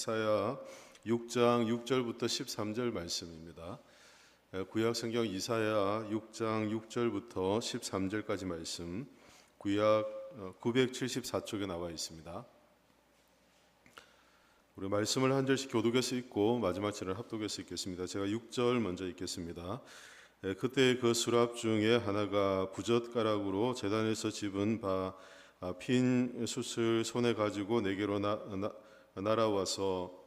이사야 6장 6절부터 13절 말씀입니다. 구약 성경 이사야 6장 6절부터 13절까지 말씀, 구약 974쪽에 나와 있습니다. 우리 말씀을 한 절씩 교독해서 읽고 마지막 절을 합독해서 읽겠습니다. 제가 6절 먼저 읽겠습니다. 그때 그 수랍 중에 하나가 부젓가락으로 제단에서 집은 핀 숯을 손에 가지고 내게로 날아와서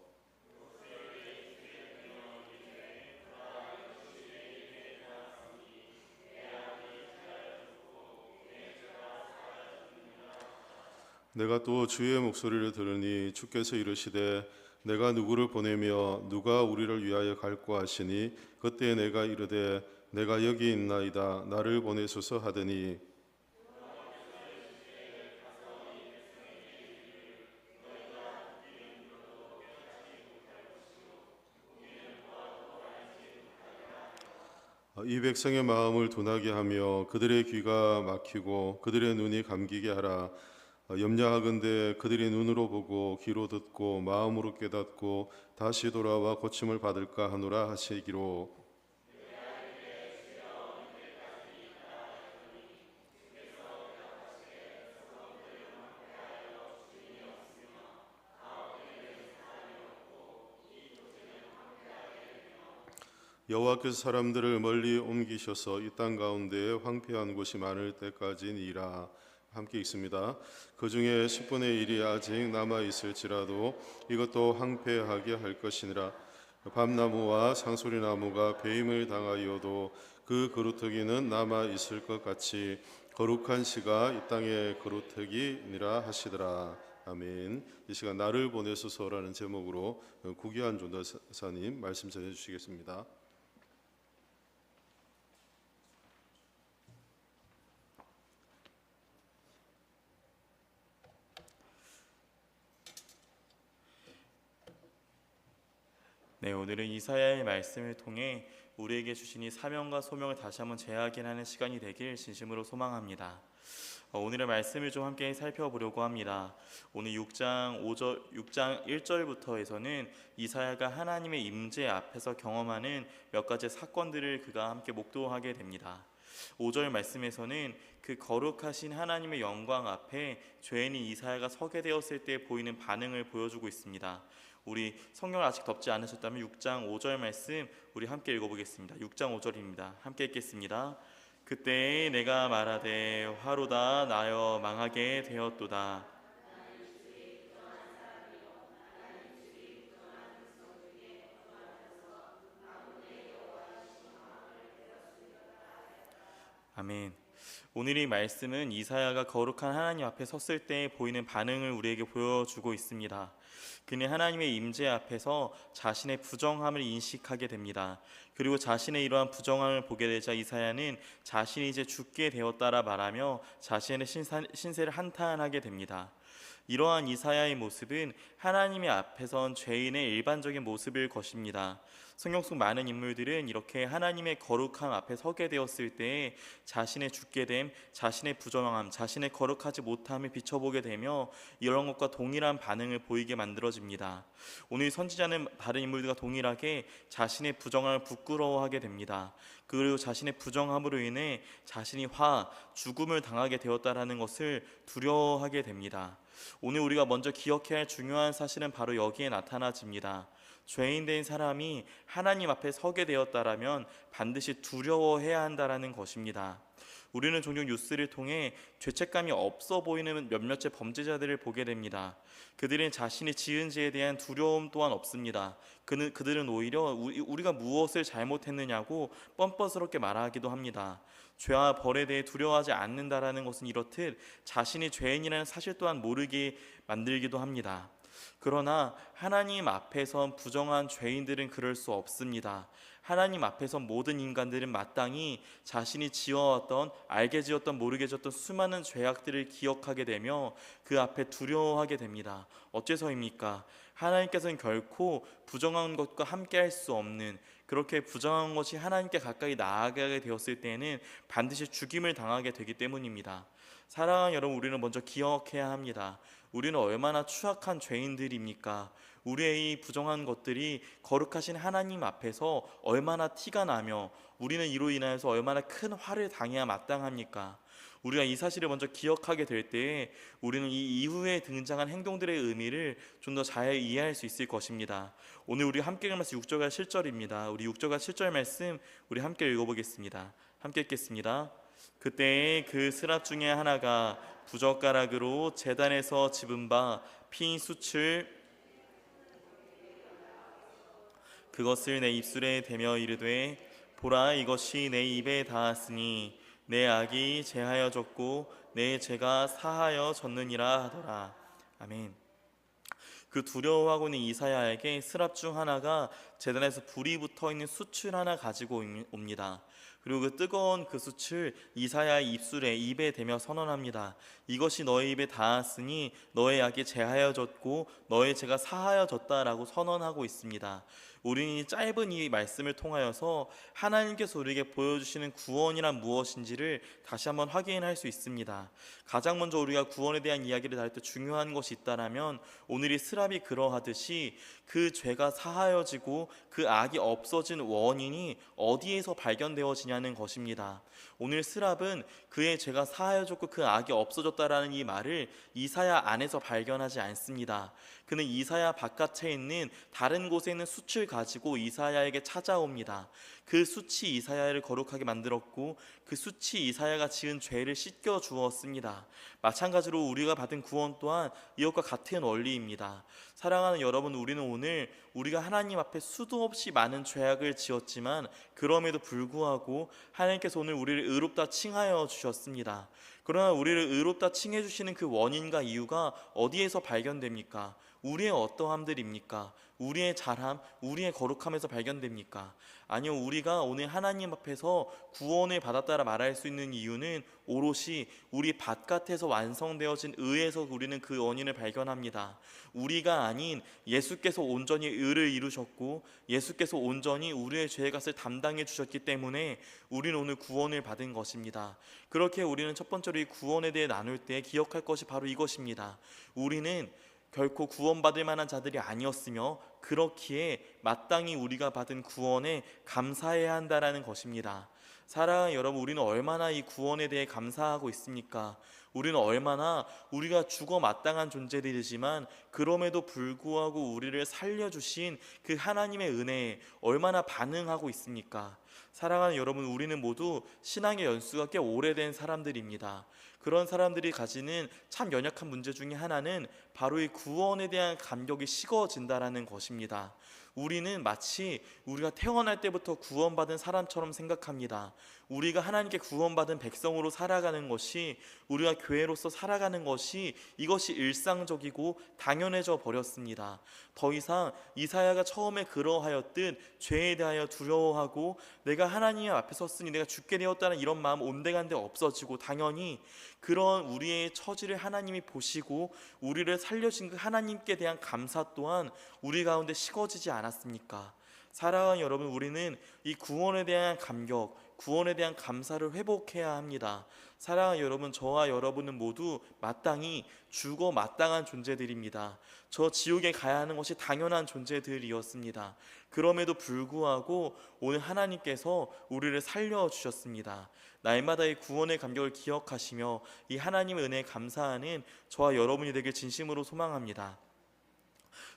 내가 또 주의 목소리를 들으니 주께서 이르시되 내가 누구를 보내며 누가 우리를 위하여 갈고 하시니 그때 내가 이르되 내가 여기 있나이다 나를 보내소서 하더니 이 백성의 마음을 둔하게 하며 그들의 귀가 막히고 그들의 눈이 감기게 하라. 염려하건대 그들이 눈으로 보고 귀로 듣고 마음으로 깨닫고 다시 돌아와 고침을 받을까 하노라 하시기로. 여호와께서 사람들을 멀리 옮기셔서 이 땅 가운데에 황폐한 곳이 많을 때까지니라. 함께 읽습니다. 그 중에 10분의 1이 아직 남아 있을지라도 이것도 황폐하게 할 것이니라. 밤나무와 상소리나무가 배임을 당하여도 그 그루터기는 남아 있을 것 같이 거룩한 시가 이 땅의 그루터기니라 하시더라. 아멘. 이 시간 나를 보내소서라는 제목으로 구기환 전도사님 말씀 전해주시겠습니다. 네, 오늘은 이사야의 말씀을 통해 우리에게 주신 이 사명과 소명을 다시 한번 재확인하는 시간이 되길 진심으로 소망합니다. 오늘의 말씀을 좀 함께 살펴보려고 합니다. 오늘 6장 1절부터에서는 이사야가 하나님의 임재 앞에서 경험하는 몇 가지 사건들을 그가 함께 목도하게 됩니다. 5절 말씀에서는 그 거룩하신 하나님의 영광 앞에 죄인인 이사야가 서게 되었을 때 보이는 반응을 보여주고 있습니다. 우리 성경을 아직 덮지 않으셨다면 6장 5절 말씀 우리 함께 읽어보겠습니다. 6장 5절입니다. 함께 읽겠습니다. 그때 내가 말하되 화로다 나여 망하게 되었도다. 아멘. 오늘 이 말씀은 이사야가 거룩한 하나님 앞에 섰을 때 보이는 반응을 우리에게 보여주고 있습니다. 그는 하나님의 임재 앞에서 자신의 부정함을 인식하게 됩니다. 그리고 자신의 이러한 부정함을 보게 되자 이사야는 자신이 이제 죽게 되었다라 말하며 자신의 신세를 한탄하게 됩니다. 이러한 이사야의 모습은 하나님의 앞에 선 죄인의 일반적인 모습일 것입니다. 성경 속 많은 인물들은 이렇게 하나님의 거룩함 앞에 서게 되었을 때 자신의 죽게 됨, 자신의 부정함, 자신의 거룩하지 못함을 비춰보게 되며 이런 것과 동일한 반응을 보이게 만들어집니다. 오늘 선지자는 다른 인물들과 동일하게 자신의 부정함을 부끄러워하게 됩니다. 그리고 자신의 부정함으로 인해 자신이 죽음을 당하게 되었다라는 것을 두려워하게 됩니다. 오늘 우리가 먼저 기억해야 할 중요한 사실은 바로 여기에 나타나집니다. 죄인 된 사람이 하나님 앞에 서게 되었다라면 반드시 두려워해야 한다라는 것입니다. 우리는 종종 뉴스를 통해 죄책감이 없어 보이는 몇몇의 범죄자들을 보게 됩니다. 그들은 자신이 지은 죄에 대한 두려움 또한 없습니다. 그들은 오히려 우리가 무엇을 잘못했느냐고 뻔뻔스럽게 말하기도 합니다. 죄와 벌에 대해 두려워하지 않는다라는 것은 이렇듯 자신이 죄인이라는 사실 또한 모르게 만들기도 합니다. 그러나 하나님 앞에선 부정한 죄인들은 그럴 수 없습니다. 하나님 앞에서 모든 인간들은 마땅히 자신이 지어왔던, 알게 지었던, 모르게 지었던 수많은 죄악들을 기억하게 되며 그 앞에 두려워하게 됩니다. 어째서입니까? 하나님께서는 결코 부정한 것과 함께 할 수 없는, 그렇게 부정한 것이 하나님께 가까이 나아가게 되었을 때에는 반드시 죽임을 당하게 되기 때문입니다. 사랑하는 여러분, 우리는 먼저 기억해야 합니다. 우리는 얼마나 추악한 죄인들입니까? 우리의 이 부정한 것들이 거룩하신 하나님 앞에서 얼마나 티가 나며 우리는 이로 인하여서 얼마나 큰 화를 당해야 마땅합니까? 우리가 이 사실을 먼저 기억하게 될 때에 우리는 이 이후에 등장한 행동들의 의미를 좀 더 잘 이해할 수 있을 것입니다. 오늘 우리 함께 읽은 말씀 6절과 7절입니다. 우리 6절과 7절 말씀 우리 함께 읽어보겠습니다. 함께 읽겠습니다. 그때에 그 스랍 중에 하나가 부젓가락으로 제단에서 집은 바 핀 숯을 그것을 내 입술에 대며 이르되 보라 이것이 내 입에 닿았으니 내 악이 제하여졌고 내 죄가 사하여졌느니라 하더라. 아멘. 그 두려워하고 있는 이사야에게 스랍 중 하나가 제단에서 불이 붙어있는 숯을 하나 가지고 옵니다. 그리고 그 뜨거운 그 숯을 이사야의 입에 대며 선언합니다. 이것이 너의 입에 닿았으니 너의 악이 제하여졌고 너의 죄가 사하여졌다라고 선언하고 있습니다. 우리는 이 짧은 이 말씀을 통하여서 하나님께서 우리에게 보여주시는 구원이란 무엇인지를 다시 한번 확인할 수 있습니다. 가장 먼저 우리가 구원에 대한 이야기를 할 때 중요한 것이 있다면 오늘 이 스랍이 그러하듯이 그 죄가 사하여지고 그 악이 없어진 원인이 어디에서 발견되어지냐는 것입니다. 오늘 스랍은 그의 죄가 사하여졌고 그 악이 없어졌다라는 이 말을 이사야 안에서 발견하지 않습니다. 그는 이사야 바깥에 있는 다른 곳에 있는 숯을 가지고 이사야에게 찾아옵니다. 그 숯이 이사야를 거룩하게 만들었고 그 숯이 이사야가 지은 죄를 씻겨 주었습니다. 마찬가지로 우리가 받은 구원 또한 이것과 같은 원리입니다. 사랑하는 여러분, 우리는 오늘 우리가 하나님 앞에 수도 없이 많은 죄악을 지었지만 그럼에도 불구하고 하나님께서 오늘 우리를 의롭다 칭하여 주셨습니다. 그러나 우리를 의롭다 칭해 주시는 그 원인과 이유가 어디에서 발견됩니까? 우리의 어떠함들입니까? 우리의 잘함, 우리의 거룩함에서 발견됩니까? 아니요, 우리가 오늘 하나님 앞에서 구원을 받았다라 말할 수 있는 이유는 오롯이 우리 바깥에서 완성되어진 의에서 우리는 그 원인을 발견합니다. 우리가 아닌 예수께서 온전히 의를 이루셨고 예수께서 온전히 우리의 죄의 값을 담당해 주셨기 때문에 우리는 오늘 구원을 받은 것입니다. 그렇게 우리는 첫 번째로 이 구원에 대해 나눌 때 기억할 것이 바로 이것입니다. 우리는 결코 구원받을 만한 자들이 아니었으며 그렇기에 마땅히 우리가 받은 구원에 감사해야 한다라는 것입니다. 사랑하는 여러분, 우리는 얼마나 이 구원에 대해 감사하고 있습니까? 우리는 얼마나 우리가 죽어 마땅한 존재들이지만 그럼에도 불구하고 우리를 살려주신 그 하나님의 은혜에 얼마나 반응하고 있습니까? 사랑하는 여러분, 우리는 모두 신앙의 연수가 꽤 오래된 사람들입니다. 그런 사람들이 가지는 참 연약한 문제 중에 하나는 바로 이 구원에 대한 감격이 식어진다라는 것입니다. 우리는 마치 우리가 태어날 때부터 구원받은 사람처럼 생각합니다. 우리가 하나님께 구원받은 백성으로 살아가는 것이, 우리가 교회로서 살아가는 것이, 이것이 일상적이고 당연해져 버렸습니다. 더 이상 이사야가 처음에 그러하였듯 죄에 대하여 두려워하고 내가 하나님 앞에 섰으니 내가 죽게 되었다는 이런 마음 온데간데 없어지고, 당연히 그런 우리의 처지를 하나님이 보시고 우리를 살려신 그 하나님께 대한 감사 또한 우리 가운데 식어지지 않았습니까? 사랑하는 여러분, 우리는 이 구원에 대한 감격, 구원에 대한 감사를 회복해야 합니다. 사랑하는 여러분, 저와 여러분은 모두 마땅히 죽어 마땅한 존재들입니다. 저 지옥에 가야 하는 것이 당연한 존재들이었습니다. 그럼에도 불구하고 오늘 하나님께서 우리를 살려주셨습니다. 날마다 이 구원의 감격을 기억하시며 이 하나님의 은혜에 감사하는 저와 여러분이 되길 진심으로 소망합니다.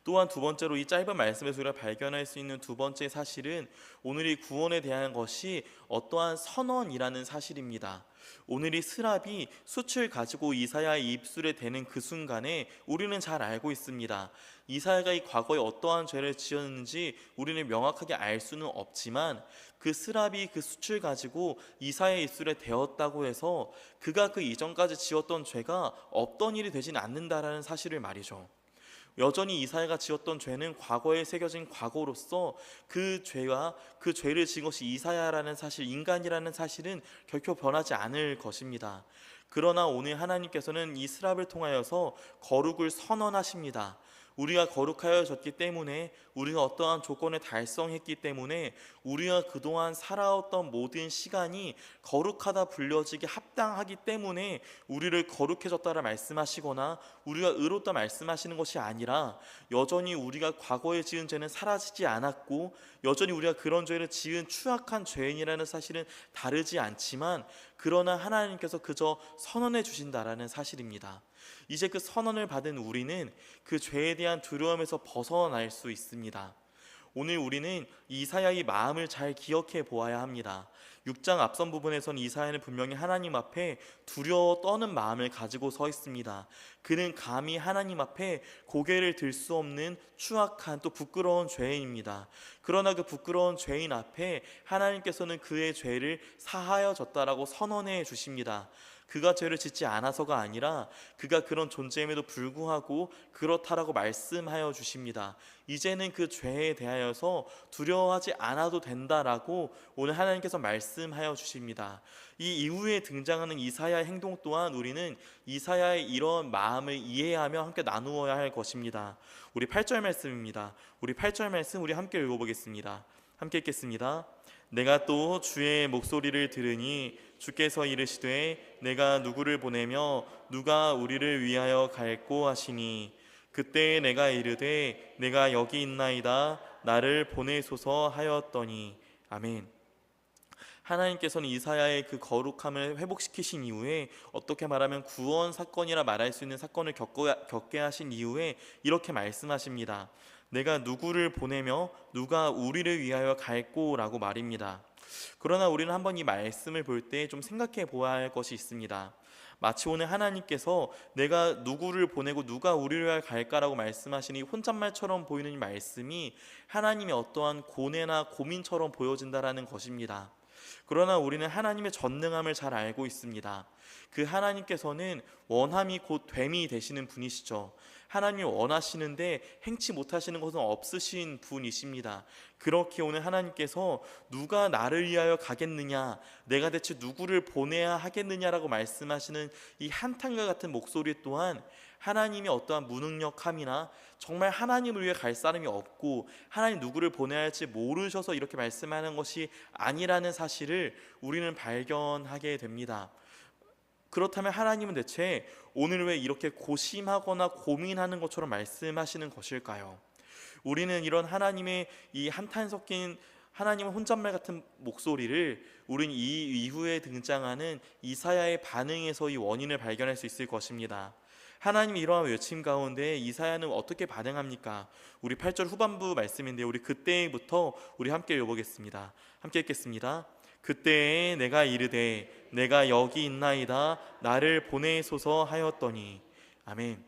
또한 두 번째로, 이 짧은 말씀에서 우리가 발견할 수 있는 두 번째 사실은 오늘 이 구원에 대한 것이 어떠한 선언이라는 사실입니다. 오늘 이 스랍이 숯을 가지고 이사야의 입술에 대는 그 순간에 우리는 잘 알고 있습니다. 이사야가 이 과거에 어떠한 죄를 지었는지 우리는 명확하게 알 수는 없지만 그 스랍이 그 숯을 가지고 이사야의 입술에 대었다고 해서 그가 그 이전까지 지었던 죄가 없던 일이 되진 않는다라는 사실을 말이죠. 여전히 이사야가 지었던 죄는 과거에 새겨진 과거로서 그 죄와 그 죄를 지은 것이 이사야라는 사실, 인간이라는 사실은 결코 변하지 않을 것입니다. 그러나 오늘 하나님께서는 이 스랍을 통하여서 거룩을 선언하십니다. 우리가 거룩하여졌기 때문에, 우리가 어떠한 조건을 달성했기 때문에 우리가 그동안 살아왔던 모든 시간이 거룩하다 불려지기 합당하기 때문에 우리를 거룩해졌다라 말씀하시거나 우리가 의롭다 말씀하시는 것이 아니라, 여전히 우리가 과거에 지은 죄는 사라지지 않았고 여전히 우리가 그런 죄를 지은 추악한 죄인이라는 사실은 다르지 않지만, 그러나 하나님께서 그저 선언해 주신다라는 사실입니다. 이제 그 선언을 받은 우리는 그 죄에 대한 두려움에서 벗어날 수 있습니다. 오늘 우리는 이사야의 마음을 잘 기억해 보아야 합니다. 6장 앞선 부분에서는 이사야는 분명히 하나님 앞에 두려워 떠는 마음을 가지고 서 있습니다. 그는 감히 하나님 앞에 고개를 들 수 없는 추악한 또 부끄러운 죄인입니다. 그러나 그 부끄러운 죄인 앞에 하나님께서는 그의 죄를 사하여 졌다라고 선언해 주십니다. 그가 죄를 짓지 않아서가 아니라 그가 그런 존재임에도 불구하고 그렇다라고 말씀하여 주십니다. 이제는 그 죄에 대하여서 두려워하지 않아도 된다라고 오늘 하나님께서 말씀하여 주십니다. 이 이후에 등장하는 이사야의 행동 또한 우리는 이사야의 이런 마음을 이해하며 함께 나누어야 할 것입니다. 우리 8절 말씀입니다. 우리 8절 말씀 우리 함께 읽어보겠습니다. 함께 읽겠습니다. 내가 또 주의 목소리를 들으니 주께서 이르시되 내가 누구를 보내며 누가 우리를 위하여 갈꼬 하시니, 그때 내가 이르되 내가 여기 있나이다 나를 보내소서 하였더니. 아멘. 하나님께서는 이사야의 그 거룩함을 회복시키신 이후에, 어떻게 말하면 구원 사건이라 말할 수 있는 사건을 겪게 하신 이후에 이렇게 말씀하십니다. 내가 누구를 보내며 누가 우리를 위하여 갈꼬라고 말입니다. 그러나 우리는 한번 이 말씀을 볼 때 좀 생각해 보아야 할 것이 있습니다. 마치 오늘 하나님께서 내가 누구를 보내고 누가 우리를 위하여 갈까라고 말씀하시니 혼잣말처럼 보이는 이 말씀이 하나님의 어떠한 고뇌나 고민처럼 보여진다라는 것입니다. 그러나 우리는 하나님의 전능함을 잘 알고 있습니다. 그 하나님께서는 원함이 곧 됨이 되시는 분이시죠. 하나님이 원하시는데 행치 못하시는 것은 없으신 분이십니다. 그렇게 오늘 하나님께서 누가 나를 위하여 가겠느냐, 내가 대체 누구를 보내야 하겠느냐라고 말씀하시는 이 한탄과 같은 목소리 또한 하나님의 어떠한 무능력함이나 정말 하나님을 위해 갈 사람이 없고 하나님 누구를 보내야 할지 모르셔서 이렇게 말씀하는 것이 아니라는 사실을 우리는 발견하게 됩니다. 그렇다면 하나님은 대체 오늘 왜 이렇게 고심하거나 고민하는 것처럼 말씀하시는 것일까요? 우리는 이런 하나님의 이 한탄 섞인 하나님의 혼잣말 같은 목소리를 우리는 이 이후에 등장하는 이사야의 반응에서 이 원인을 발견할 수 있을 것입니다. 하나님이 이러한 외침 가운데 이사야는 어떻게 반응합니까? 우리 8절 후반부 말씀인데 우리 그때부터 우리 함께 읽어보겠습니다. 함께 읽겠습니다. 그때에 내가 이르되 내가 여기 있나이다 나를 보내소서 하였더니. 아멘.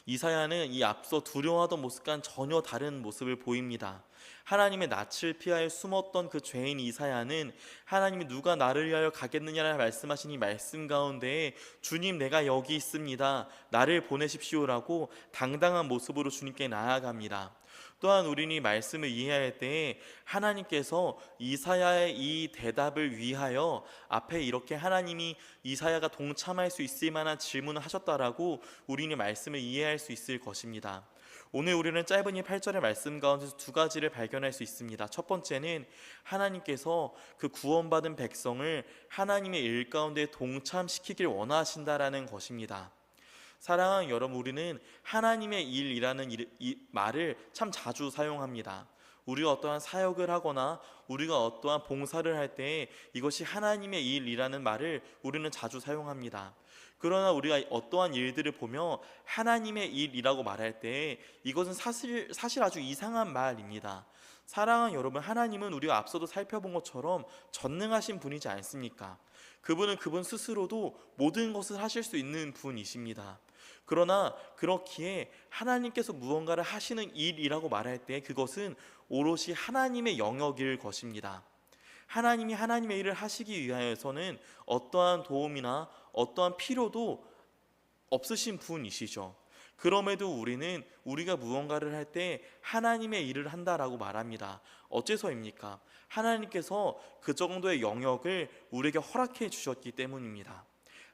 이사야는 이 앞서 두려워하던 모습과는 전혀 다른 모습을 보입니다. 하나님의 낯을 피하여 숨었던 그 죄인 이사야는 하나님이 누가 나를 위하여 가겠느냐라 말씀하신 이 말씀 가운데 주님 내가 여기 있습니다 나를 보내십시오라고 당당한 모습으로 주님께 나아갑니다. 또한 우리는 이 말씀을 이해할 때 하나님께서 이사야의 이 대답을 위하여 앞에 이렇게 하나님이 이사야가 동참할 수 있을 만한 질문을 하셨다라고 우리는 말씀을 이해할 수 있을 것입니다. 오늘 우리는 짧은 이 8절의 말씀 가운데서 두 가지를 발견할 수 있습니다. 첫 번째는 하나님께서 그 구원받은 백성을 하나님의 일 가운데 동참시키길 원하신다라는 것입니다. 사랑하는 여러분, 우리는 하나님의 일이라는 이 말을 참 자주 사용합니다. 우리가 어떠한 사역을 하거나 우리가 어떠한 봉사를 할 때 이것이 하나님의 일이라는 말을 우리는 자주 사용합니다. 그러나 우리가 어떠한 일들을 보며 하나님의 일이라고 말할 때 이것은 사실 아주 이상한 말입니다. 사랑하는 여러분, 하나님은 우리가 앞서도 살펴본 것처럼 전능하신 분이지 않습니까? 그분은 그분 스스로도 모든 것을 하실 수 있는 분이십니다. 그러나 그렇기에 하나님께서 무언가를 하시는 일이라고 말할 때 그것은 오롯이 하나님의 영역일 것입니다. 하나님이 하나님의 일을 하시기 위하여서는 어떠한 도움이나 어떠한 필요도 없으신 분이시죠. 그럼에도 우리는 우리가 무언가를 할 때 하나님의 일을 한다라고 말합니다. 어째서입니까? 하나님께서 그 정도의 영역을 우리에게 허락해 주셨기 때문입니다.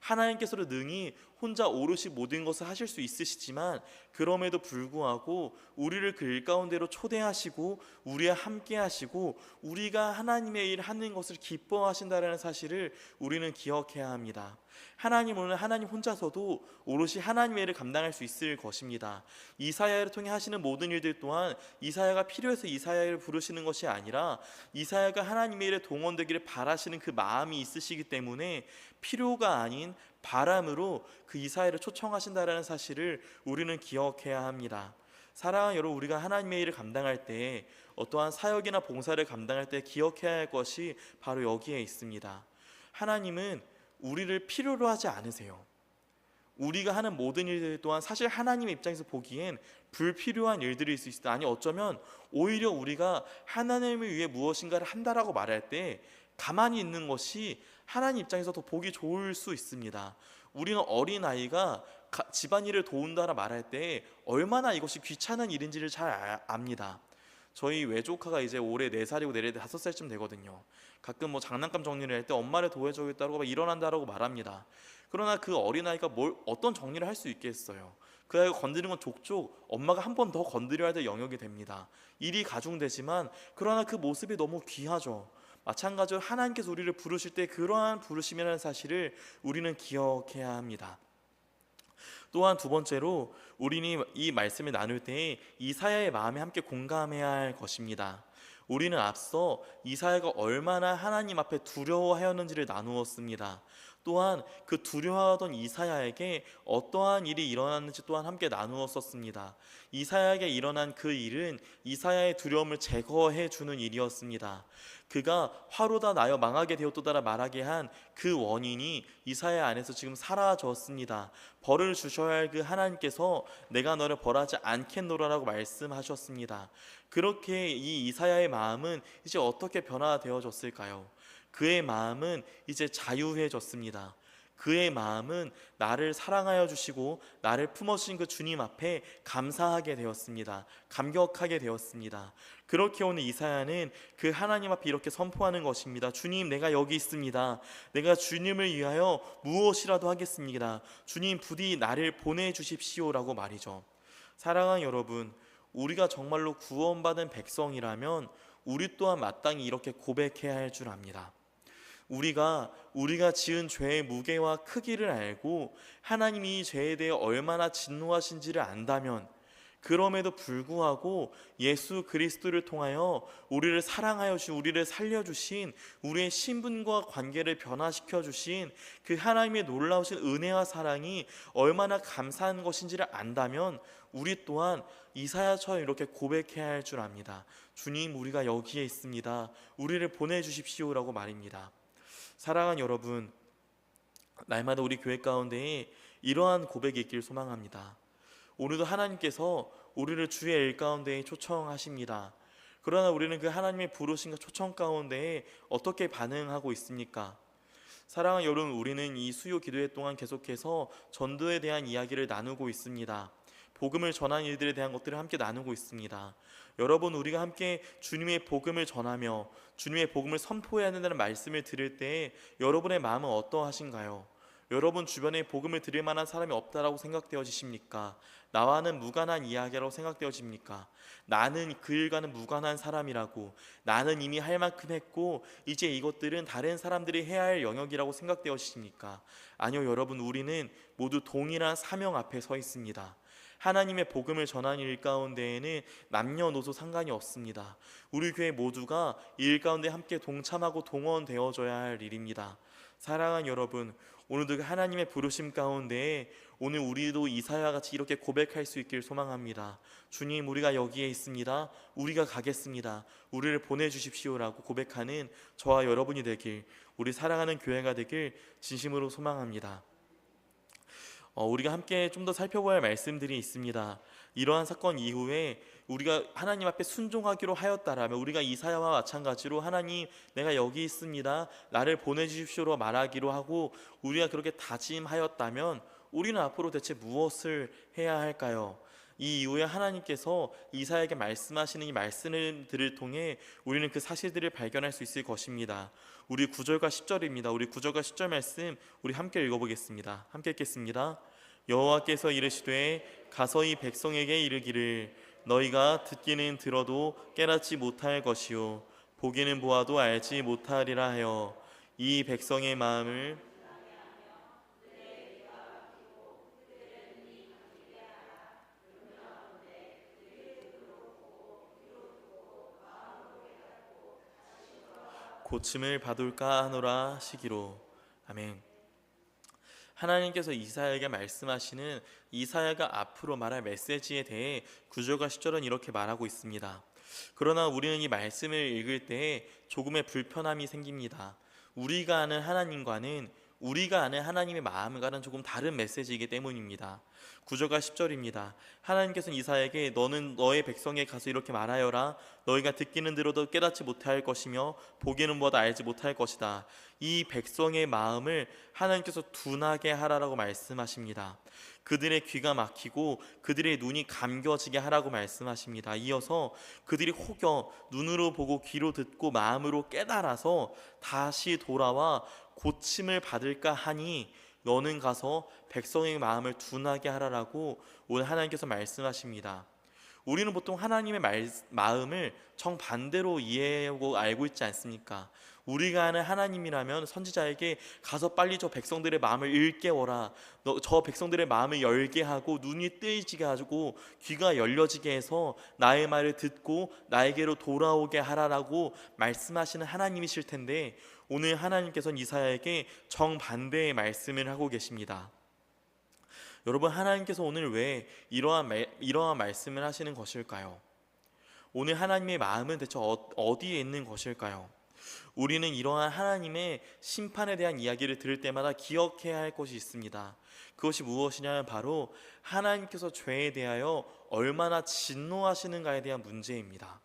하나님께서도 능히 혼자 오롯이 모든 것을 하실 수 있으시지만 그럼에도 불구하고 우리를 그 일 가운데로 초대하시고 우리와 함께 하시고 우리가 하나님의 일 하는 것을 기뻐하신다는 사실을 우리는 기억해야 합니다. 하나님은 하나님 혼자서도 오롯이 하나님의 일을 감당할 수 있을 것입니다. 이사야를 통해 하시는 모든 일들 또한 이사야가 필요해서 이사야를 부르시는 것이 아니라 이사야가 하나님의 일에 동원되기를 바라시는 그 마음이 있으시기 때문에 필요가 아닌 바람으로 그 이사야를 초청하신다는 사실을 우리는 기억해야 합니다. 사랑하는 여러분, 우리가 하나님의 일을 감당할 때 어떠한 사역이나 봉사를 감당할 때 기억해야 할 것이 바로 여기에 있습니다. 하나님은 우리를 필요로 하지 않으세요. 우리가 하는 모든 일들 또한 사실 하나님의 입장에서 보기엔 불필요한 일들일 수 있다. 아니 어쩌면 오히려 우리가 하나님을 위해 무엇인가를 한다라고 말할 때 가만히 있는 것이 하나님 입장에서 더 보기 좋을 수 있습니다. 우리는 어린아이가 집안일을 도운다라 말할 때 얼마나 이것이 귀찮은 일인지를 잘 압니다. 저희 외조카가 이제 올해 4살이고 내일 5살쯤 되거든요. 가끔 뭐 장난감 정리를 할 때 엄마를 도와주겠다고 막 일어난다라고 말합니다. 그러나 그 어린아이가 어떤 정리를 할 수 있겠어요. 그 아이가 건드리는 건 족족 엄마가 한 번 더 건드려야 될 영역이 됩니다. 일이 가중되지만 그러나 그 모습이 너무 귀하죠. 마찬가지로 하나님께서 우리를 부르실 때 그러한 부르심이라는 사실을 우리는 기억해야 합니다. 또한 두 번째로 우리는 이 말씀을 나눌 때 이사야의 마음에 함께 공감해야 할 것입니다. 우리는 앞서 이사야가 얼마나 하나님 앞에 두려워하였는지를 나누었습니다. 또한 그 두려워하던 이사야에게 어떠한 일이 일어났는지 또한 함께 나누었었습니다. 이사야에게 일어난 그 일은 이사야의 두려움을 제거해 주는 일이었습니다. 그가 화로다 나여 망하게 되었도다라 말하게 한 그 원인이 이사야 안에서 지금 사라졌습니다. 벌을 주셔야 할 그 하나님께서 내가 너를 벌하지 않겠노라라고 말씀하셨습니다. 그렇게 이 이사야의 마음은 이제 어떻게 변화되어졌을까요? 그의 마음은 이제 자유해졌습니다. 그의 마음은 나를 사랑하여 주시고 나를 품어주신 그 주님 앞에 감사하게 되었습니다. 감격하게 되었습니다. 그렇게 오늘 이사야는 그 하나님 앞에 이렇게 선포하는 것입니다. 주님, 내가 여기 있습니다. 내가 주님을 위하여 무엇이라도 하겠습니다. 주님, 부디 나를 보내주십시오라고 말이죠. 사랑하는 여러분, 우리가 정말로 구원받은 백성이라면 우리 또한 마땅히 이렇게 고백해야 할 줄 압니다. 우리가 지은 죄의 무게와 크기를 알고 하나님이 이 죄에 대해 얼마나 진노하신지를 안다면 그럼에도 불구하고 예수 그리스도를 통하여 우리를 사랑하여 주신, 우리를 살려주신, 우리의 신분과 관계를 변화시켜 주신 그 하나님의 놀라우신 은혜와 사랑이 얼마나 감사한 것인지를 안다면 우리 또한 이사야처럼 이렇게 고백해야 할 줄 압니다. 주님, 우리가 여기에 있습니다. 우리를 보내주십시오라고 말입니다. 사랑하는 여러분, 날마다 우리 교회 가운데에 이러한 고백이 있길 소망합니다. 오늘도 하나님께서 우리를 주의 일 가운데에 초청하십니다. 그러나 우리는 그 하나님의 부르심과 초청 가운데에 어떻게 반응하고 있습니까? 사랑하는 여러분, 우리는 이 수요 기도회 동안 계속해서 전도에 대한 이야기를 나누고 있습니다. 복음을 전하는 일들에 대한 것들을 함께 나누고 있습니다. 여러분, 우리가 함께 주님의 복음을 전하며 주님의 복음을 선포해야 한다는 말씀을 들을 때 여러분의 마음은 어떠하신가요? 여러분 주변에 복음을 들을 만한 사람이 없다라고 생각되어지십니까? 나와는 무관한 이야기라고 생각되어집니까? 나는 그 일과는 무관한 사람이라고, 나는 이미 할 만큼 했고 이제 이것들은 다른 사람들이 해야 할 영역이라고 생각되어지십니까? 아니요, 여러분, 우리는 모두 동일한 사명 앞에 서 있습니다. 하나님의 복음을 전하는 일 가운데에는 남녀노소 상관이 없습니다. 우리 교회 모두가 이 일 가운데 함께 동참하고 동원되어져야 할 일입니다. 사랑하는 여러분, 오늘도 하나님의 부르심 가운데 오늘 우리도 이사야와 같이 이렇게 고백할 수 있길 소망합니다. 주님, 우리가 여기에 있습니다. 우리가 가겠습니다. 우리를 보내주십시오라고 고백하는 저와 여러분이 되길, 우리 사랑하는 교회가 되길 진심으로 소망합니다. 우리가 함께 좀 더 살펴봐야 할 말씀들이 있습니다. 이러한 사건 이후에 우리가 하나님 앞에 순종하기로 하였다라면, 우리가 이사야와 마찬가지로 하나님, 내가 여기 있습니다, 나를 보내주십시오로 말하기로 하고 우리가 그렇게 다짐하였다면 우리는 앞으로 대체 무엇을 해야 할까요? 이 이후에 하나님께서 이사야에게 말씀하시는 이 말씀들을 통해 우리는 그 사실들을 발견할 수 있을 것입니다. 우리 9절과 10절입니다. 우리 9절과 10절 말씀 우리 함께 읽어보겠습니다. 함께 읽겠습니다. 여호와께서 이르시되 가서 이 백성에게 이르기를 너희가 듣기는 들어도 깨닫지 못할 것이요 보기는 보아도 알지 못하리라 하여 이 백성의 마음을 고침을 받을까 하노라 시기로. 아멘. 하나님께서 이사야에게 말씀하시는 이사야가 앞으로 말할 메시지에 대해 9절과 10절은 이렇게 말하고 있습니다. 그러나 우리는 이 말씀을 읽을 때 조금의 불편함이 생깁니다. 우리가 아는 하나님의 마음과는 조금 다른 메시지이기 때문입니다. 9절과 10절입니다. 하나님께서는 이사야에게 너는 너의 백성에 가서 이렇게 말하여라. 너희가 듣기는 들어도 깨닫지 못할 것이며 보기는 보아도 알지 못할 것이다. 이 백성의 마음을 하나님께서 둔하게 하라라고 말씀하십니다. 그들의 귀가 막히고 그들의 눈이 감겨지게 하라고 말씀하십니다. 이어서 그들이 혹여 눈으로 보고 귀로 듣고 마음으로 깨달아서 다시 돌아와 고침을 받을까 하니 너는 가서 백성의 마음을 둔하게 하라라고 오늘 하나님께서 말씀하십니다. 우리는 보통 하나님의 마음을 정반대로 이해하고 알고 있지 않습니까? 우리가 아는 하나님이라면 선지자에게 가서 빨리 저 백성들의 마음을 일깨워라. 저 백성들의 마음을 열게 하고 눈이 뜨이지게 하고 귀가 열려지게 해서 나의 말을 듣고 나에게로 돌아오게 하라라고 말씀하시는 하나님이실 텐데 오늘 하나님께서는 이사야에게 정반대의 말씀을 하고 계십니다. 여러분, 하나님께서 오늘 왜 이러한 말씀을 하시는 것일까요? 오늘 하나님의 마음은 대체 어디에 있는 것일까요? 우리는 이러한 하나님의 심판에 대한 이야기를 들을 때마다 기억해야 할 것이 있습니다. 그것이 무엇이냐면 바로 하나님께서 죄에 대하여 얼마나 진노하시는가에 대한 문제입니다.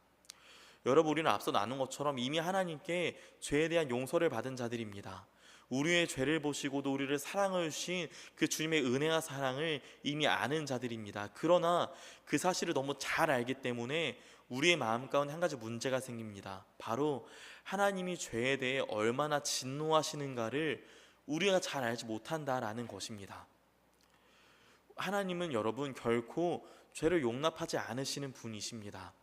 여러분, 우리는 앞서 나눈 것처럼 이미 하나님께 죄에 대한 용서를 받은 자들입니다. 우리의 죄를 보시고도 우리를 사랑해 주신 그 주님의 은혜와 사랑을 이미 아는 자들입니다. 그러나 그 사실을 너무 잘 알기 때문에 우리의 마음 가운데 한 가지 문제가 생깁니다. 바로 하나님이 죄에 대해 얼마나 진노하시는가를 우리가 잘 알지 못한다라는 것입니다. 하나님은 여러분 결코 죄를 용납하지 않으시는 분이십니다.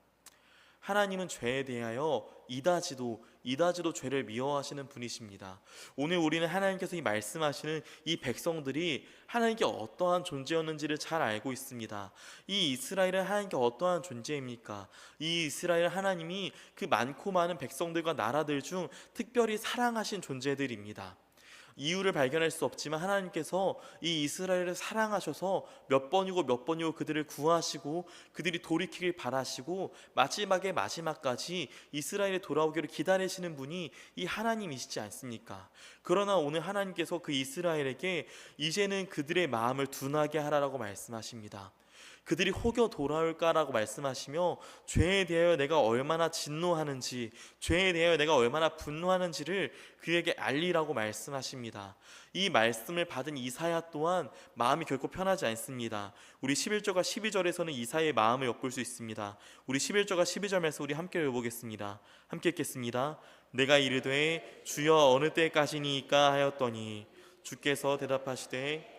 하나님은 죄에 대하여 이다지도 죄를 미워하시는 분이십니다. 오늘 우리는 하나님께서 이 말씀하시는 이 백성들이 하나님께 어떠한 존재였는지를 잘 알고 있습니다. 이 이스라엘은 하나님께 어떠한 존재입니까? 이 이스라엘 하나님이 그 많고 많은 백성들과 나라들 중 특별히 사랑하신 존재들입니다. 이유를 발견할 수 없지만 하나님께서 이 이스라엘을 사랑하셔서 몇 번이고 그들을 구하시고 그들이 돌이키길 바라시고 마지막까지 이스라엘이 돌아오기를 기다리시는 분이 이 하나님이시지 않습니까? 그러나 오늘 하나님께서 그 이스라엘에게 이제는 그들의 마음을 둔하게 하라라고 말씀하십니다. 그들이 혹여 돌아올까라고 말씀하시며 죄에 대하여 내가 얼마나 진노하는지, 죄에 대하여 내가 얼마나 분노하는지를 그에게 알리라고 말씀하십니다. 이 말씀을 받은 이사야 또한 마음이 결코 편하지 않습니다. 우리 11절과 12절에서는 이사야의 마음을 엿볼 수 있습니다. 우리 11절과 12절 말씀 우리 함께 읽어보겠습니다. 함께 읽겠습니다. 내가 이르되 주여 어느 때까지니까 하였더니 주께서 대답하시되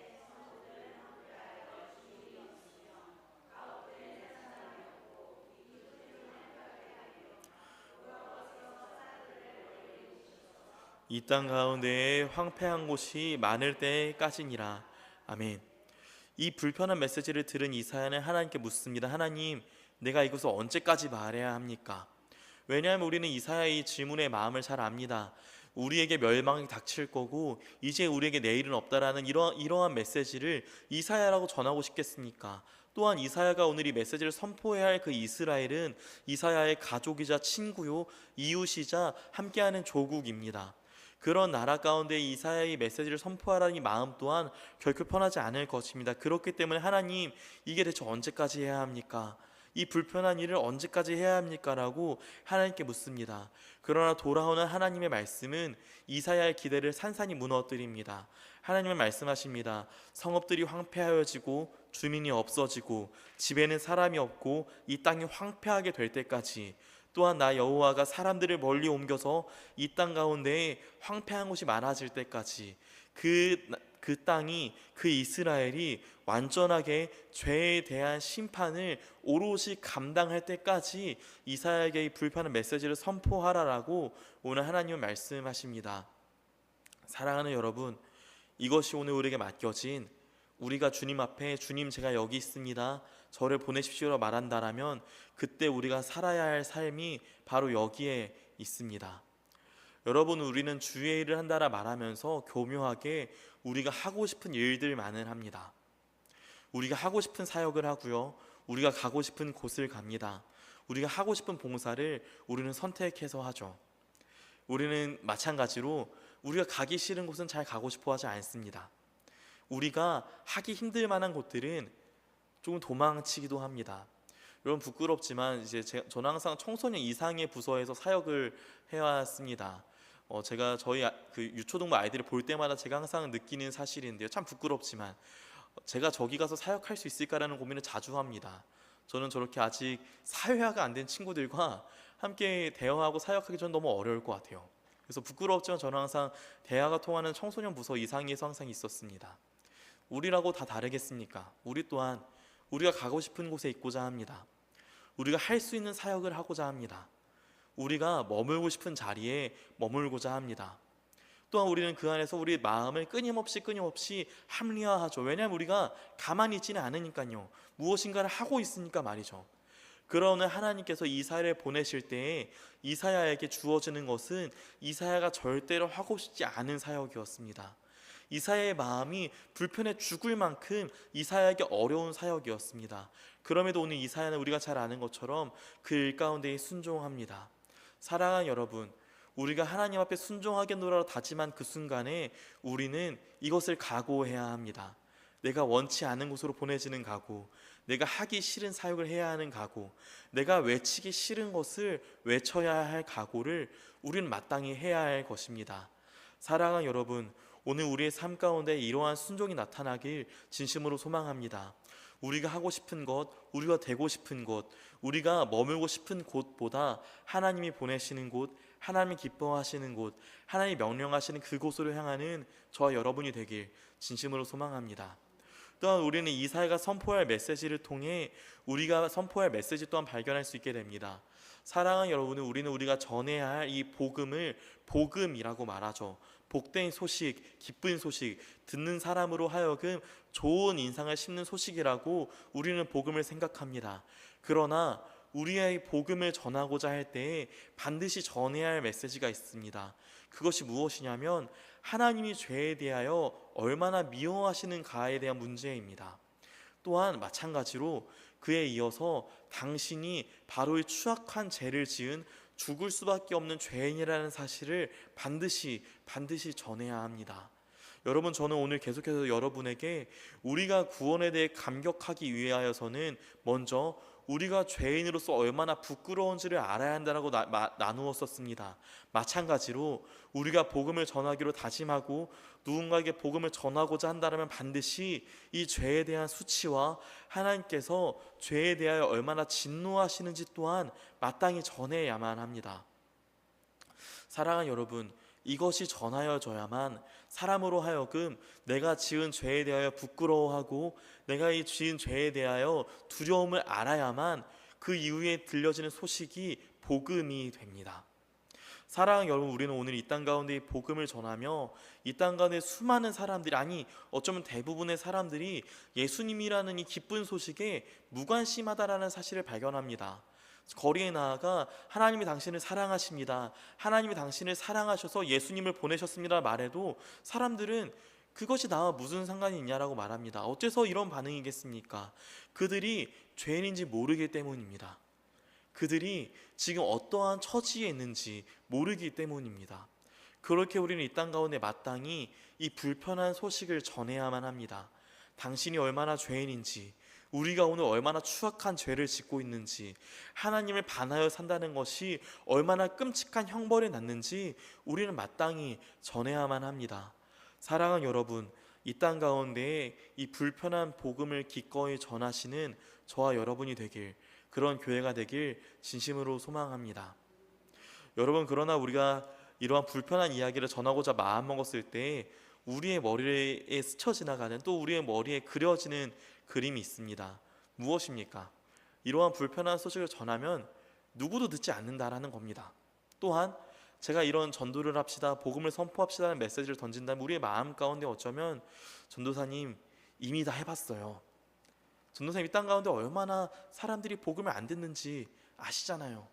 이 땅 가운데에 황폐한 곳이 많을 때까지니라. 아멘. 이 불편한 메시지를 들은 이사야는 하나님께 묻습니다. 하나님, 내가 이것을 언제까지 말해야 합니까? 왜냐하면 우리는 이사야의 질문의 마음을 잘 압니다. 우리에게 멸망이 닥칠 거고 이제 우리에게 내일은 없다라는 이러한 메시지를 이사야라고 전하고 싶겠습니까? 또한 이사야가 오늘 이 메시지를 선포해야 할 그 이스라엘은 이사야의 가족이자 친구요 이웃이자 함께하는 조국입니다. 그런 나라 가운데 이사야의 메시지를 선포하라는 이 마음 또한 결코 편하지 않을 것입니다. 그렇기 때문에 하나님, 이게 대체 언제까지 해야 합니까? 이 불편한 일을 언제까지 해야 합니까? 라고 하나님께 묻습니다. 그러나 돌아오는 하나님의 말씀은 이사야의 기대를 산산이 무너뜨립니다. 하나님은 말씀하십니다. 성읍들이 황폐하여지고 주민이 없어지고 집에는 사람이 없고 이 땅이 황폐하게 될 때까지, 또한 나 여호와가 사람들을 멀리 옮겨서 이 땅 가운데에 황폐한 곳이 많아질 때까지, 그 땅이, 그 이스라엘이 완전하게 죄에 대한 심판을 오롯이 감당할 때까지 이사야에게 이 불편한 메시지를 선포하라라고 오늘 하나님은 말씀하십니다. 사랑하는 여러분, 이것이 오늘 우리에게 맡겨진, 우리가 주님 앞에 주님 제가 여기 있습니다, 저를 보내십시오라고 말한다라면 그때 우리가 살아야 할 삶이 바로 여기에 있습니다. 여러분, 우리는 주의 일을 한다라 말하면서 교묘하게 우리가 하고 싶은 일들만을 합니다. 우리가 하고 싶은 사역을 하고요, 우리가 가고 싶은 곳을 갑니다. 우리가 하고 싶은 봉사를 우리는 선택해서 하죠. 우리는 마찬가지로 우리가 가기 싫은 곳은 잘 가고 싶어 하지 않습니다. 우리가 하기 힘들 만한 곳들은 조금 도망치기도 합니다. 여러분, 부끄럽지만 저는 항상 청소년 이상의 부서에서 사역을 해왔습니다. 제가 저희 그 유초동부 아이들을 볼 때마다 제가 항상 느끼는 사실인데요, 참 부끄럽지만 제가 저기 가서 사역할 수 있을까라는 고민을 자주 합니다. 저는 저렇게 아직 사회화가 안 된 친구들과 함께 대화하고 사역하기 전 너무 어려울 것 같아요. 그래서 부끄럽지만 저는 항상 대화가 통하는 청소년 부서 이상에서 항상 있었습니다. 우리라고 다 다르겠습니까? 우리 또한 우리가 가고 싶은 곳에 있고자 합니다. 우리가 할 수 있는 사역을 하고자 합니다. 우리가 머물고 싶은 자리에 머물고자 합니다. 또한 우리는 그 안에서 우리의 마음을 끊임없이 합리화하죠. 왜냐하면 우리가 가만히 있지는 않으니까요. 무엇인가를 하고 있으니까 말이죠. 그러나 하나님께서 이사야를 보내실 때에 이사야에게 주어지는 것은 이사야가 절대로 하고 싶지 않은 사역이었습니다. 이사야의 마음이 불편해 죽을 만큼 이사야에게 어려운 사역이었습니다. 그럼에도 오늘 이사야는 우리가 잘 아는 것처럼 그 일 가운데 순종합니다. 사랑하는 여러분, 우리가 하나님 앞에 순종하겠노라고 다짐한 그 순간에 우리는 이것을 각오해야 합니다. 내가 원치 않은 곳으로 보내지는 각오, 내가 하기 싫은 사역을 해야 하는 각오, 내가 외치기 싫은 것을 외쳐야 할 각오를 우리는 마땅히 해야 할 것입니다. 사랑하는 여러분, 오늘 우리의 삶 가운데 이러한 순종이 나타나길 진심으로 소망합니다. 우리가 하고 싶은 것, 우리가 되고 싶은 곳, 우리가 머물고 싶은 곳보다 하나님이 보내시는 곳, 하나님이 기뻐하시는 곳, 하나님이 명령하시는 그곳으로 향하는 저와 여러분이 되길 진심으로 소망합니다. 또한 우리는 이사야가 선포할 메시지를 통해 우리가 선포할 메시지 또한 발견할 수 있게 됩니다. 사랑하는 여러분, 우리는 우리가 전해야 할 이 복음을 복음이라고 말하죠. 복된 소식, 기쁜 소식, 듣는 사람으로 하여금 좋은 인상을 심는 소식이라고 우리는 복음을 생각합니다. 그러나 우리의 복음을 전하고자 할 때에 반드시 전해야 할 메시지가 있습니다. 그것이 무엇이냐면 하나님이 죄에 대하여 얼마나 미워하시는가에 대한 문제입니다. 또한 마찬가지로 그에 이어서 당신이 바로 이 추악한 죄를 지은 죽을 수밖에 없는 죄인이라는 사실을 반드시 전해야 합니다. 여러분, 저는 오늘 계속해서 여러분에게 우리가 구원에 대해 감격하기 위하여서는 먼저 우리가 죄인으로서 얼마나 부끄러운지를 알아야 한다고 나누었었습니다. 마찬가지로 우리가 복음을 전하기로 다짐하고 누군가에게 복음을 전하고자 한다면 반드시 이 죄에 대한 수치와 하나님께서 죄에 대하여 얼마나 진노하시는지 또한 마땅히 전해야만 합니다. 사랑하는 여러분, 이것이 전하여져야만 사람으로 하여금 내가 지은 죄에 대하여 부끄러워하고 내가 이 지은 죄에 대하여 두려움을 알아야만 그 이후에 들려지는 소식이 복음이 됩니다. 사랑하는 여러분, 우리는 오늘 이 땅 가운데 이 복음을 전하며 이 땅 가운데 수많은 사람들이, 아니 어쩌면 대부분의 사람들이 예수님이라는 이 기쁜 소식에 무관심하다라는 사실을 발견합니다. 거리에 나아가 하나님이 당신을 사랑하십니다, 하나님이 당신을 사랑하셔서 예수님을 보내셨습니다 말해도 사람들은 그것이 나와 무슨 상관이 있냐라고 말합니다. 어째서 이런 반응이겠습니까? 그들이 죄인인지 모르기 때문입니다. 그들이 지금 어떠한 처지에 있는지 모르기 때문입니다. 그렇게 우리는 이 땅 가운데 마땅히 이 불편한 소식을 전해야만 합니다. 당신이 얼마나 죄인인지, 우리가 오늘 얼마나 추악한 죄를 짓고 있는지, 하나님을 반하여 산다는 것이 얼마나 끔찍한 형벌이 났는지 우리는 마땅히 전해야만 합니다. 사랑하는 여러분, 이 땅 가운데에 이 불편한 복음을 기꺼이 전하시는 저와 여러분이 되길, 그런 교회가 되길 진심으로 소망합니다. 여러분, 그러나 우리가 이러한 불편한 이야기를 전하고자 마음먹었을 때 우리의 머리에 스쳐 지나가는, 또 우리의 머리에 그려지는 그림이 있습니다. 무엇입니까? 이러한 불편한 소식을 전하면 누구도 듣지 않는다라는 겁니다. 또한 제가 이런 전도를 합시다, 복음을 선포합시다는 메시지를 던진다면 우리의 마음 가운데 어쩌면 전도사님 이미 다 해봤어요, 전도사님 이 땅 가운데 얼마나 사람들이 복음을 안 듣는지 아시잖아요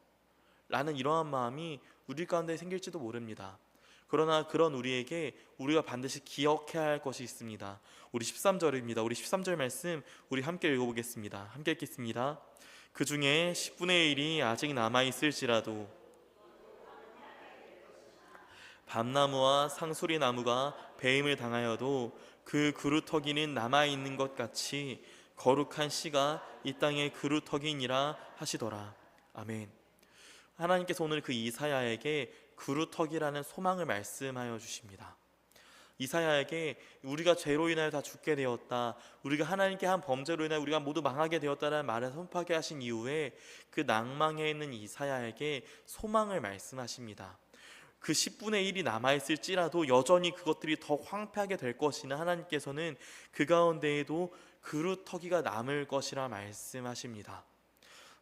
라는 이러한 마음이 우리 가운데 생길지도 모릅니다. 그러나 그런 우리에게 우리가 반드시 기억해야 할 것이 있습니다. 우리 13절입니다. 우리 13절 말씀 우리 함께 읽어보겠습니다. 함께 읽겠습니다. 그 중에 10분의 1이 아직 남아있을지라도 밤나무와 상수리 나무가 배임을 당하여도 그 그루터기는 남아있는 것 같이 거룩한 씨가 이 땅에 그루터기니라 하시더라. 아멘. 하나님께서 오늘 그 이사야에게 그루터기라는 소망을 말씀하여 주십니다. 이사야에게 우리가 죄로 인하여 다 죽게 되었다, 우리가 하나님께 한 범죄로 인하여 우리가 모두 망하게 되었다는 말을 선포하게 하신 이후에 그 낭망에 있는 이사야에게 소망을 말씀하십니다. 그 10분의 1이 남아있을지라도 여전히 그것들이 더 황폐하게 될 것이나 하나님께서는 그 가운데에도 그루터기가 남을 것이라 말씀하십니다.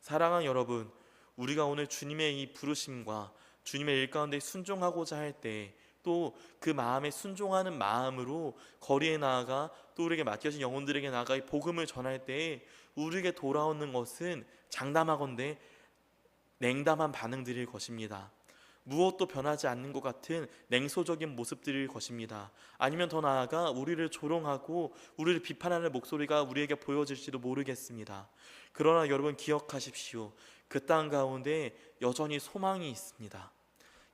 사랑하는 여러분, 우리가 오늘 주님의 이 부르심과 주님의 일 가운데 순종하고자 할 때, 또 그 마음에 순종하는 마음으로 거리에 나아가 또 우리에게 맡겨진 영혼들에게 나아가 이 복음을 전할 때 우리에게 돌아오는 것은 장담하건대 냉담한 반응들일 것입니다. 무엇도 변하지 않는 것 같은 냉소적인 모습들일 것입니다. 아니면 더 나아가 우리를 조롱하고 우리를 비판하는 목소리가 우리에게 보여질지도 모르겠습니다. 그러나 여러분 기억하십시오. 그 땅 가운데 여전히 소망이 있습니다.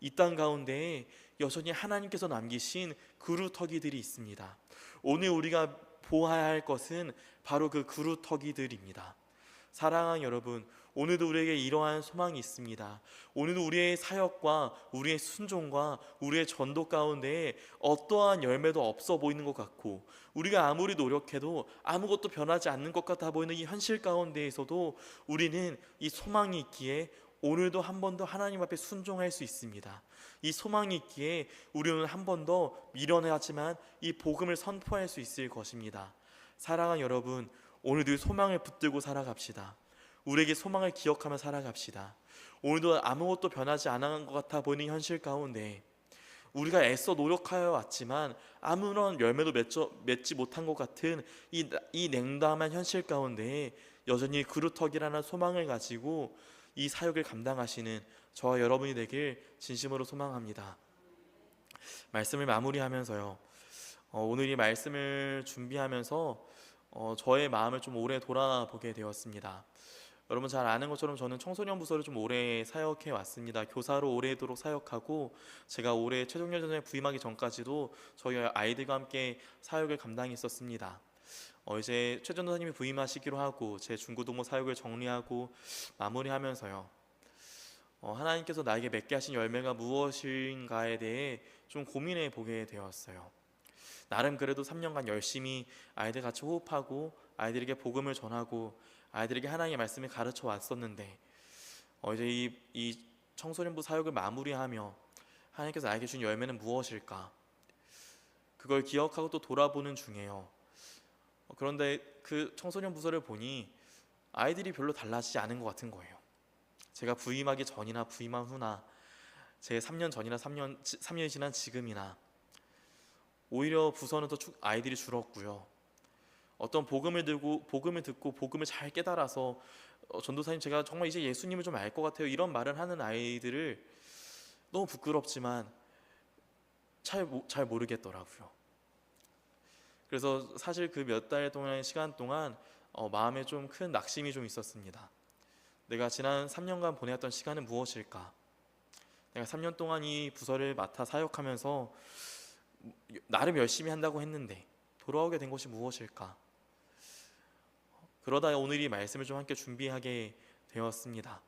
이 땅 가운데 여전히 하나님께서 남기신 그루터기들이 있습니다. 오늘 우리가 보아야 할 것은 바로 그 그루터기들입니다. 사랑하는 여러분, 오늘도 우리에게 이러한 소망이 있습니다. 오늘도 우리의 사역과 우리의 순종과 우리의 전도 가운데 어떠한 열매도 없어 보이는 것 같고, 우리가 아무리 노력해도 아무것도 변하지 않는 것 같아 보이는 이 현실 가운데에서도 우리는 이 소망이 있기에 오늘도 한 번 더 하나님 앞에 순종할 수 있습니다. 이 소망이 있기에 우리는 한 번 더 미련하지만 이 복음을 선포할 수 있을 것입니다. 사랑하는 여러분, 오늘도 소망을 붙들고 살아갑시다. 우리에게 소망을 기억하며 살아갑시다. 오늘도 아무것도 변하지 않은 것 같아 보이는 현실 가운데 우리가 애써 노력하여 왔지만 아무런 열매도 맺지 못한 것 같은 이 냉담한 현실 가운데 여전히 그루터기라는 소망을 가지고 이 사역을 감당하시는 저와 여러분이 되길 진심으로 소망합니다. 말씀을 마무리하면서요, 오늘 이 말씀을 준비하면서 저의 마음을 좀 오래 돌아보게 되었습니다. 여러분 잘 아는 것처럼 저는 청소년 부서를 좀 오래 사역해 왔습니다. 교사로 오래도록 사역하고, 제가 올해 최종년전에 부임하기 전까지도 저희 아이들과 함께 사역을 감당했었습니다. 이제 최 전도사님이 부임하시기로 하고 제 중고등부 사역을 정리하고 마무리하면서요, 하나님께서 나에게 맺게 하신 열매가 무엇인가에 대해 좀 고민해 보게 되었어요. 나름 그래도 3년간 열심히 아이들 같이 호흡하고 아이들에게 복음을 전하고 아이들에게 하나님의 말씀을 가르쳐 왔었는데, 이제 이 청소년부 사역을 마무리하며 하나님께서 나에게 준 열매는 무엇일까? 그걸 기억하고 또 돌아보는 중에요. 그런데 그 청소년 부서를 보니 아이들이 별로 달라지지 않은 것 같은 거예요. 제가 부임하기 전이나 부임한 후나, 제 3년 전이나 3년이 지난 지금이나 오히려 부서는 더 아이들이 줄었고요. 어떤 복음을 듣고 복음을 잘 깨달아서 전도사님 제가 정말 이제 예수님을 좀 알 것 같아요, 이런 말을 하는 아이들을 너무 부끄럽지만 잘 모르겠더라고요. 그래서 사실 그 몇 달 동안의 시간 동안 마음에 좀 큰 낙심이 좀 있었습니다. 내가 지난 3년간 보내왔던 시간은 무엇일까? 내가 3년 동안 이 부서를 맡아 사역하면서 나름 열심히 한다고 했는데 돌아오게 된 것이 무엇일까? 그러다 오늘 이 말씀을 좀 함께 준비하게 되었습니다.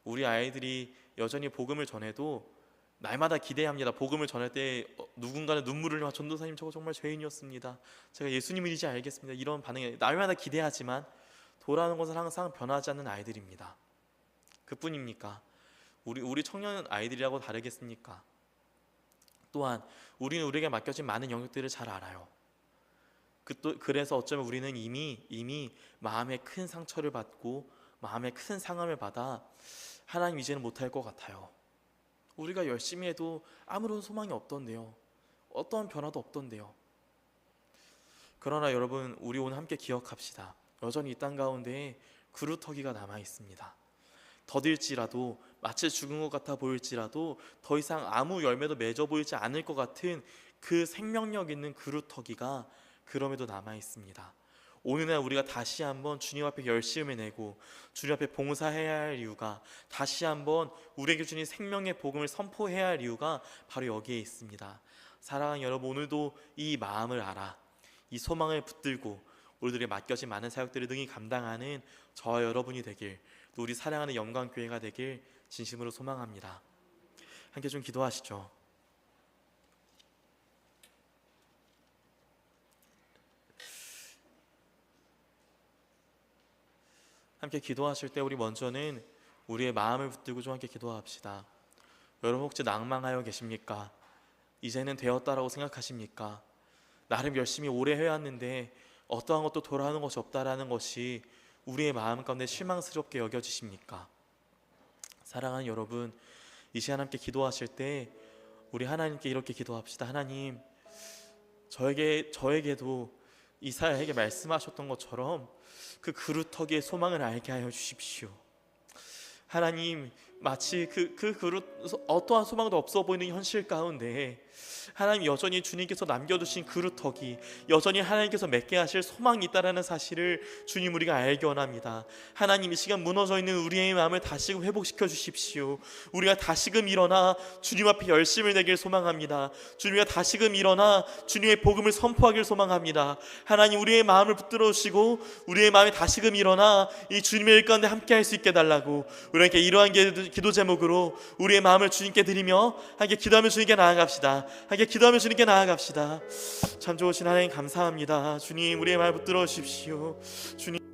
우리 아이들이 여전히 복음을 전해도 날마다 기대합니다. 복음을 전할 때 누군가는 눈물을 흘려 전도사님 저거 정말 죄인이었습니다. 제가 예수님을 이제 알겠습니다. 이런 반응이 날마다 기대하지만 돌아오는 것은 항상 변하지 않는 아이들입니다. 그뿐입니까? 우리 청년 아이들이라고 다르겠습니까? 또한 우리는 우리에게 맡겨진 많은 영역들을 잘 알아요. 그래서 어쩌면 우리는 이미 마음에 큰 상처를 받고 마음에 큰 상함을 받아 하나님 이제는 못할 것 같아요. 우리가 열심히 해도 아무런 소망이 없던데요. 어떠한 변화도 없던데요. 그러나 여러분, 우리 오늘 함께 기억합시다. 여전히 이 땅 가운데에 그루터기가 남아 있습니다. 더딜지라도 마치 죽은 것 같아 보일지라도 더 이상 아무 열매도 맺어 보이지 않을 것 같은 그 생명력 있는 그루터기가 그럼에도 남아 있습니다. 오늘날 우리가 다시 한번 주님 앞에 열심을 내고 주님 앞에 봉사해야 할 이유가, 다시 한번 우리에게 주신 생명의 복음을 선포해야 할 이유가 바로 여기에 있습니다. 사랑하는 여러분, 오늘도 이 마음을 알아 이 소망을 붙들고 우리들에게 맡겨진 많은 사역들을 능히 감당하는 저와 여러분이 되길, 또 우리 사랑하는 영광교회가 되길 진심으로 소망합니다. 함께 좀 기도하시죠. 함께 기도하실 때 우리 먼저는 우리의 마음을 붙들고 좀 함께 기도합시다. 여러분, 혹시 낭망하여 계십니까? 이제는 되었다라고 생각하십니까? 나름 열심히 오래 해왔는데 어떠한 것도 돌아오는 것이 없다라는 것이 우리의 마음 가운데 실망스럽게 여겨지십니까? 사랑하는 여러분, 이 시간 함께 기도하실 때 우리 하나님께 이렇게 기도합시다. 하나님, 저에게도 이사야에게 말씀하셨던 것처럼 그 그루터기의 소망을 알게 하여 주십시오. 하나님, 마치 그 그릇 어떠한 소망도 없어 보이는 현실 가운데 하나님 여전히 주님께서 남겨두신 그루터기, 여전히 하나님께서 맺게 하실 소망이 있다라는 사실을 주님 우리가 알기 원합니다. 하나님, 이 시간 무너져 있는 우리의 마음을 다시금 회복시켜 주십시오. 우리가 다시금 일어나 주님 앞에 열심을 내길 소망합니다. 주님과 다시금 일어나 주님의 복음을 선포하길 소망합니다. 하나님, 우리의 마음을 붙들어 주시고 우리의 마음이 다시금 일어나 이 주님의 일 가운데 함께 할 수 있게 달라고, 우리에게 이러한 기도 제목으로 우리의 마음을 주님께 드리며 함께 기도하며 주님께 나아갑시다. 함께 기도하며 주님께 나아갑시다. 참 좋으신 하나님 감사합니다. 주님, 우리의 말 붙들어 주십시오. 주님.